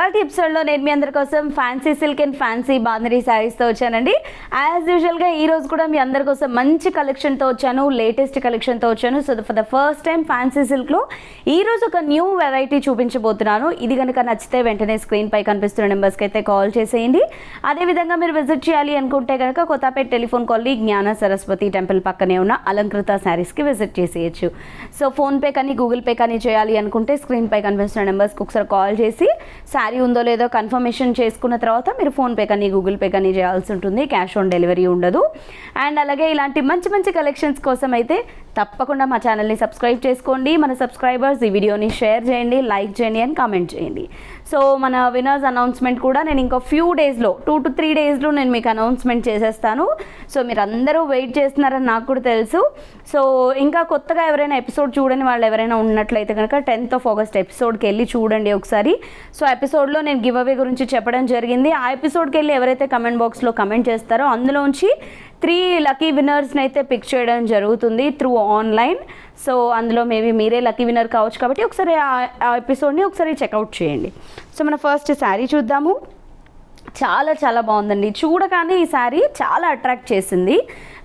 ఇవాళ ఎపిసోడ్లో నేను మీ అందరి కోసం fancy silk and fancy bandhani శారీస్తో వచ్చానండి. యాజ్ యూజువల్గా ఈరోజు కూడా మీ అందరి కోసం మంచి కలెక్షన్తో వచ్చాను, లేటెస్ట్ కలెక్షన్తో వచ్చాను. So for the first time fancy సిల్క్లో ఈరోజు ఒక న్యూ వెరైటీ చూపించబోతున్నాను. ఇది కనుక నచ్చితే వెంటనే స్క్రీన్ పై కనిపిస్తున్న నెంబర్స్కి అయితే కాల్ చేసేయండి. అదేవిధంగా మీరు విజిట్ చేయాలి అనుకుంటే కనుక కొత్తపేట టెలిఫోన్ కాలనీ జ్ఞాన సరస్వతి టెంపుల్ పక్కనే ఉన్న అలంకృత శారీస్కి విజిట్ చేసేయచ్చు. సో ఫోన్పే కానీ గూగుల్ పే కానీ చేయాలి అనుకుంటే స్క్రీన్ పై కనిపిస్తున్న నెంబర్స్కి ఒకసారి కాల్ చేసి శారీ ఉందో లేదో కన్ఫర్మేషన్ చేసుకున్న తర్వాత మీరు ఫోన్పే కానీ గూగుల్ పే కానీ చేయాల్సి ఉంటుంది. క్యాష్ ఆన్ డెలివరీ ఉండదు. అండ్ అలాగే ఇలాంటి మంచి మంచి కలెక్షన్స్ కోసం అయితే తప్పకుండా మా ఛానల్ని సబ్స్క్రైబ్ చేసుకోండి. మన సబ్స్క్రైబర్స్ ఈ వీడియోని షేర్ చేయండి, లైక్ చేయండి అండ్ కామెంట్ చేయండి. సో మన విన్నర్స్ అనౌన్స్మెంట్ కూడా నేను ఇంకో ఫ్యూ డేస్లో 2 to 3 డేస్లో నేను మీకు అనౌన్స్మెంట్ చేసేస్తాను. సో మీరు అందరూ వెయిట్ చేస్తున్నారని నాకు కూడా తెలుసు. సో ఇంకా కొత్తగా ఎవరైనా ఎపిసోడ్ చూడని వాళ్ళు ఎవరైనా ఉన్నట్లయితే కనుక 10th August ఎపిసోడ్కి వెళ్ళి చూడండి ఒకసారి. సో ఎపిసోడ్లో నేను గివ్ అవే గురించి చెప్పడం జరిగింది. ఆ ఎపిసోడ్కి వెళ్ళి ఎవరైతే కమెంట్ బాక్స్లో కమెంట్ చేస్తారో అందులోంచి 3 లక్కీ విన్నర్స్ని అయితే పిక్ చేయడం జరుగుతుంది త్రూ ఆన్లైన్. సో అందులో మేబీ మీరే లక్కీ విన్నర్ కావచ్చు కాబట్టి ఒకసారి ఆ ఎపిసోడ్ని ఒకసారి చెక్అవుట్ చేయండి. సో మన ఫస్ట్ శారీ చూద్దాము. చాలా చాలా బాగుందండి. చూడగానే ఈ శారీ చాలా అట్రాక్ట్ చేసింది.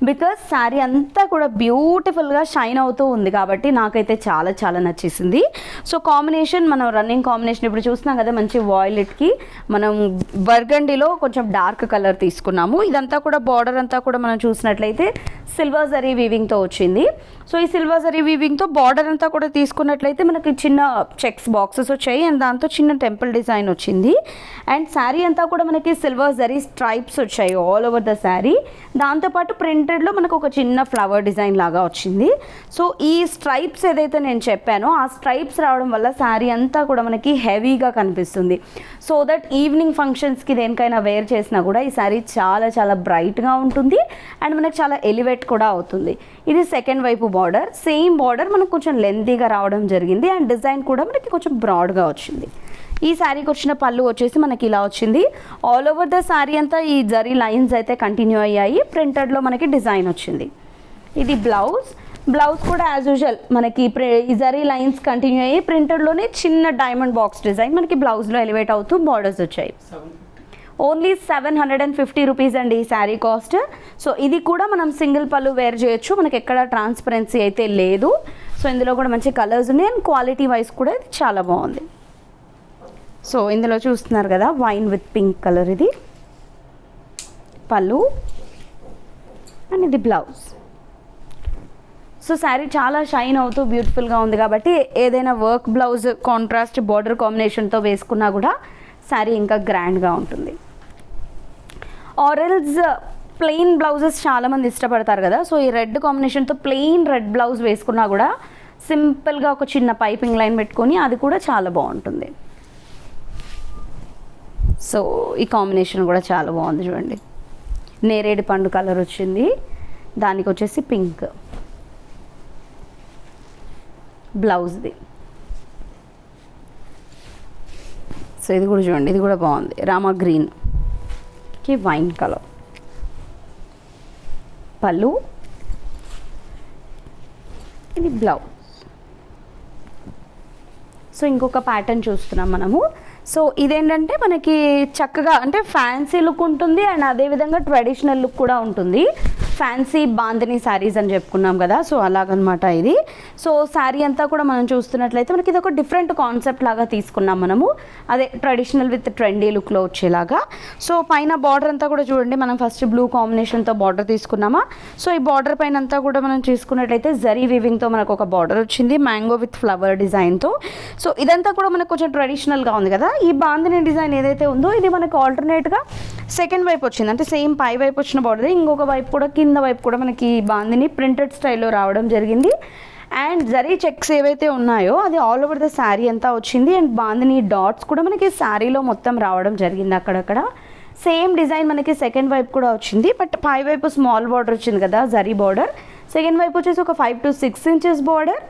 బికాస్ శారీ అంతా కూడా బ్యూటిఫుల్గా షైన్ అవుతూ ఉంది కాబట్టి నాకైతే చాలా చాలా నచ్చేసింది. సో కాంబినేషన్ మనం రన్నింగ్ కాంబినేషన్ ఇప్పుడు చూస్తున్నాం కదా, మంచి వాయిలెట్కి మనం బర్గండీలో కొంచెం డార్క్ కలర్ తీసుకున్నాము. ఇదంతా కూడా బార్డర్ అంతా కూడా మనం చూసినట్లయితే సిల్వర్ జరీ వీవింగ్తో వచ్చింది. సో ఈ సిల్వర్ జరీ వీవింగ్తో బార్డర్ అంతా కూడా తీసుకున్నట్లయితే మనకి చిన్న చెక్స్ బాక్సెస్ వచ్చాయి అండ్ దాంతో చిన్న టెంపుల్ డిజైన్ వచ్చింది. అండ్ శారీ అంతా కూడా మనకి సిల్వర్ జరీ స్ట్రైప్స్ వచ్చాయి ఆల్ ఓవర్ ద శారీ. దాంతోపాటు ప్రింటెడ్లో మనకు ఒక చిన్న ఫ్లవర్ డిజైన్ లాగా వచ్చింది. సో ఈ స్ట్రైప్స్ ఏదైతే నేను చెప్పానో ఆ స్ట్రైప్స్ రావడం వల్ల శారీ అంతా కూడా మనకి హెవీగా కనిపిస్తుంది. సో దట్ ఈవినింగ్ ఫంక్షన్స్కి దేనికైనా వేర్ చేసినా కూడా ఈ శారీ చాలా చాలా బ్రైట్గా ఉంటుంది అండ్ మనకి చాలా ఎలివేట్ కూడా అవుతుంది. ఇది సెకండ్ వైపు బార్డర్, సేమ్ బార్డర్ మనకు కొంచెం లెంతీగా రావడం జరిగింది అండ్ డిజైన్ కూడా మనకి కొంచెం బ్రాడ్గా వచ్చింది. ఈ శారీకి వచ్చిన పళ్ళు వచ్చేసి మనకి ఇలా వచ్చింది. ఆల్ ఓవర్ ద శారీ అంతా ఈ జరీ లైన్స్ అయితే కంటిన్యూ అయ్యాయి. ప్రింటెడ్లో మనకి డిజైన్ వచ్చింది. ఇది బ్లౌజ్. బ్లౌజ్ కూడా యాజ్ యూజువల్ మనకి ఈ జరీ లైన్స్ కంటిన్యూ అయ్యి ప్రింటెడ్లోనే చిన్న డైమండ్ బాక్స్ డిజైన్ మనకి బ్లౌజ్లో ఎలివేట్ అవుతూ బార్డర్స్ వచ్చాయి. ఓన్లీ 750 రూపీస్ అండి ఈ శారీ కాస్ట్. సో ఇది కూడా మనం సింగిల్ పళ్ళు వేర్ చేయొచ్చు. మనకి ఎక్కడ ట్రాన్స్పరెన్సీ అయితే లేదు. సో ఇందులో కూడా మంచి కలర్స్ ఉన్నాయి అండ్ క్వాలిటీ వైజ్ కూడా ఇది చాలా బాగుంది. సో ఇందులో చూస్తున్నారు కదా వైన్ విత్ పింక్ కలర్, ఇది పళ్ళు అండ్ ఇది బ్లౌజ్. సో శారీ చాలా షైన్ అవుతూ బ్యూటిఫుల్గా ఉంది కాబట్టి ఏదైనా వర్క్ బ్లౌజ్ కాంట్రాస్ట్ బార్డర్ కాంబినేషన్తో వేసుకున్నా కూడా శారీ ఇంకా గ్రాండ్గా ఉంటుంది. ఆరెల్స్ ప్లెయిన్ బ్లౌజెస్ చాలామంది ఇష్టపడతారు కదా. సో ఈ రెడ్ కాంబినేషన్తో ప్లెయిన్ రెడ్ బ్లౌజ్ వేసుకున్నా కూడా సింపుల్గా ఒక చిన్న పైపింగ్ లైన్ పెట్టుకొని అది కూడా చాలా బాగుంటుంది. సో ఈ కాంబినేషన్ కూడా చాలా బాగుంది చూడండి. నేరేడు పండు కలర్ వచ్చింది, దానికి వచ్చేసి పింక్ బ్లౌజ్ది. సో ఇది కూడా చూడండి, ఇది కూడా బాగుంది. రామా గ్రీన్కి వైన్ కలర్ పళ్ళు, ఇది బ్లౌజ్. సో ఇంకొక ప్యాటర్న్ చూస్తున్నాం మనము. సో ఇదేంటంటే మనకి చక్కగా అంటే ఫ్యాన్సీ లుక్ ఉంటుంది అండ్ అదేవిధంగా ట్రెడిషనల్ లుక్ కూడా ఉంటుంది. ఫ్యాన్సీ బాంధనీ శారీస్ అని చెప్పుకున్నాం కదా, సో అలాగనమాట ఇది. సో శారీ అంతా కూడా మనం చూస్తున్నట్లయితే మనకి ఇది ఒక డిఫరెంట్ కాన్సెప్ట్ లాగా తీసుకున్నాం మనము, అదే ట్రెడిషనల్ విత్ ట్రెండీ లుక్లో వచ్చేలాగా. సో పైన బార్డర్ అంతా కూడా చూడండి, మనం ఫస్ట్ బ్లూ కాంబినేషన్తో బార్డర్ తీసుకున్నామా. సో ఈ బార్డర్ పైన అంతా కూడా మనం చూసుకున్నట్లయితే జరీ వీవింగ్తో మనకు ఒక బార్డర్ వచ్చింది మ్యాంగో విత్ ఫ్లవర్ డిజైన్తో. సో ఇదంతా కూడా మనకు కొంచెం ట్రెడిషనల్గా ఉంది కదా. ఈ బాంధనీ డిజైన్ ఏదైతే ఉందో ఇది మనకు ఆల్టర్నేట్గా సెకండ్ వైపు వచ్చింది, అంటే సేమ్ పై వైపు వచ్చిన బార్డర్ ఇంకొక వైపు కూడా కింద వైపు కూడా మనకి బాంధనీ ప్రింటెడ్ స్టైల్లో రావడం జరిగింది. అండ్ జరీ చెక్స్ ఏవైతే ఉన్నాయో అది ఆల్ ఓవర్ ద శారీ అంతా వచ్చింది అండ్ బాంధనీ డాట్స్ కూడా మనకి శారీలో మొత్తం రావడం జరిగింది అక్కడక్కడ. సేమ్ డిజైన్ మనకి సెకండ్ వైపు కూడా వచ్చింది, బట్ పై వైపు స్మాల్ బార్డర్ వచ్చింది కదా జరీ బార్డర్. సెకండ్ వైపు వచ్చేసి ఒక 5 to 6 ఇంచెస్ బార్డర్,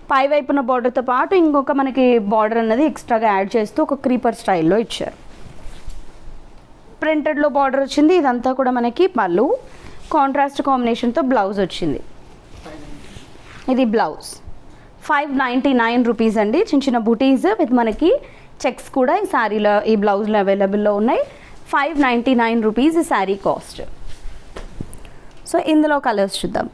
పై వైపున బార్డర్తో పాటు ఇంకొక మనకి బార్డర్ అన్నది ఎక్స్ట్రాగా యాడ్ చేస్తూ ఒక క్రీపర్ స్టైల్లో ఇచ్చారు. ప్రింటెడ్లో బార్డర్ వచ్చింది. ఇదంతా కూడా మనకి పళ్ళు, కాంట్రాస్ట్ కాంబినేషన్తో బ్లౌజ్ వచ్చింది. ఇది బ్లౌజ్ 599 రూపీస్ అండి. చిన్న చిన్న బుటీస్ విత్ మనకి చెక్స్ కూడా ఈ శారీలో ఈ బ్లౌజ్లో అవైలబుల్లో ఉన్నాయి. 599 రూపీస్ ఈ శారీ కాస్ట్. సో ఇందులో కలర్స్ చూద్దాం.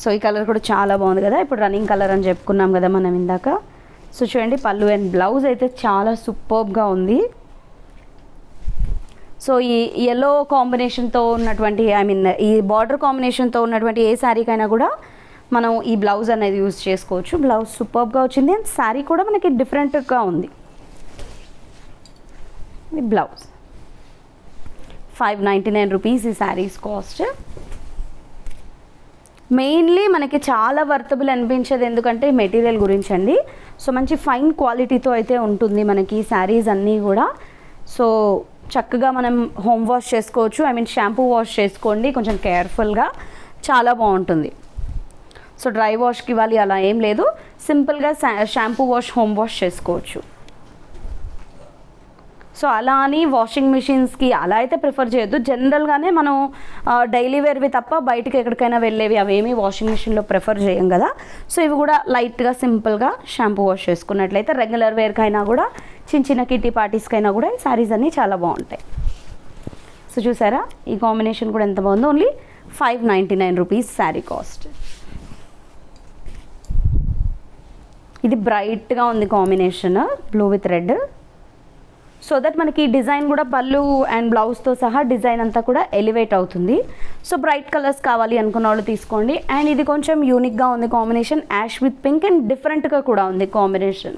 సో ఈ కలర్ కూడా చాలా బాగుంది కదా, ఇప్పుడు రన్నింగ్ కలర్ అని చెప్పుకున్నాం కదా మనం ఇందాక. సో చూడండి పళ్ళు అండ్ బ్లౌజ్ అయితే చాలా సూపర్బ్గా ఉంది. సో ఈ ఎల్లో కాంబినేషన్తో ఉన్నటువంటి ఈ బార్డర్ కాంబినేషన్తో ఉన్నటువంటి ఏ శారీకైనా కూడా మనం ఈ బ్లౌజ్ అనేది యూజ్ చేసుకోవచ్చు. బ్లౌజ్ సూపర్బ్గా వచ్చింది అండ్ శారీ కూడా మనకి డిఫరెంట్గా ఉంది. ఈ బ్లౌజ్ 599 రూపీస్ ఈ శారీస్ కాస్ట్. మెయిన్లీ మనకి చాలా వర్తబుల్ అనిపించేది ఎందుకంటే మెటీరియల్ గురించి అండి. సో మంచి ఫైన్ క్వాలిటీతో అయితే ఉంటుంది మనకి శారీస్ అన్నీ కూడా. సో చక్కగా మనం హోమ్ వాష్ చేసుకోవచ్చు, షాంపూ వాష్ చేసుకోండి కొంచెం కేర్ఫుల్గా, చాలా బాగుంటుంది. సో డ్రై వాష్కి ఇవ్వాలి అలా ఏం లేదు, సింపుల్గా షాంపూ వాష్ హోమ్ వాష్ చేసుకోవచ్చు. సో అలా అని వాషింగ్ మిషన్స్కి అలా అయితే ప్రిఫర్ చేయొద్దు. జనరల్గానే మనం డైలీ వేర్వి తప్ప బయటకి ఎక్కడికైనా వెళ్ళేవి అవేమీ వాషింగ్ మిషన్లో ప్రిఫర్ చేయం కదా. సో ఇవి కూడా లైట్గా సింపుల్గా షాంపూ వాష్ చేసుకున్నట్లయితే రెగ్యులర్ వేర్కైనా కూడా చిన్న చిన్న కిట్టి పార్టీస్కైనా కూడా ఈ శారీస్ అన్నీ చాలా బాగుంటాయి. సో చూసారా ఈ కాంబినేషన్ కూడా ఎంత బాగుందో. Only 599 rupees sari cost. ఇది బ్రైట్గా ఉంది combination, blue with red. So that మనకి డిజైన్ కూడా పళ్ళు అండ్ బ్లౌజ్తో సహా డిజైన్ అంతా కూడా ఎలివేట్ అవుతుంది. సో బ్రైట్ కలర్స్ కావాలి అనుకున్న వాళ్ళు తీసుకోండి. అండ్ ఇది కొంచెం యూనిక్గా ఉంది combination, ash with pink and డిఫరెంట్గా కూడా ఉంది కాంబినేషన్.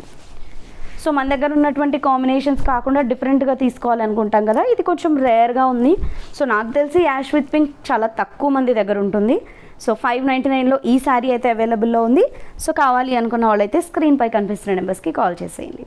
సో మన దగ్గర ఉన్నటువంటి కాంబినేషన్స్ కాకుండా డిఫరెంట్గా తీసుకోవాలనుకుంటాం కదా, ఇది కొంచెం రేర్గా ఉంది. సో నాకు తెలిసి యాష్ విత్ పింక్ చాలా తక్కువ మంది దగ్గర ఉంటుంది. సో 599లో ఈ శారీ అయితే అవైలబుల్లో ఉంది. సో కావాలి అనుకున్న వాళ్ళైతే స్క్రీన్పై కనిపిస్తున్న నెంబర్స్కి కాల్ చేసేయండి.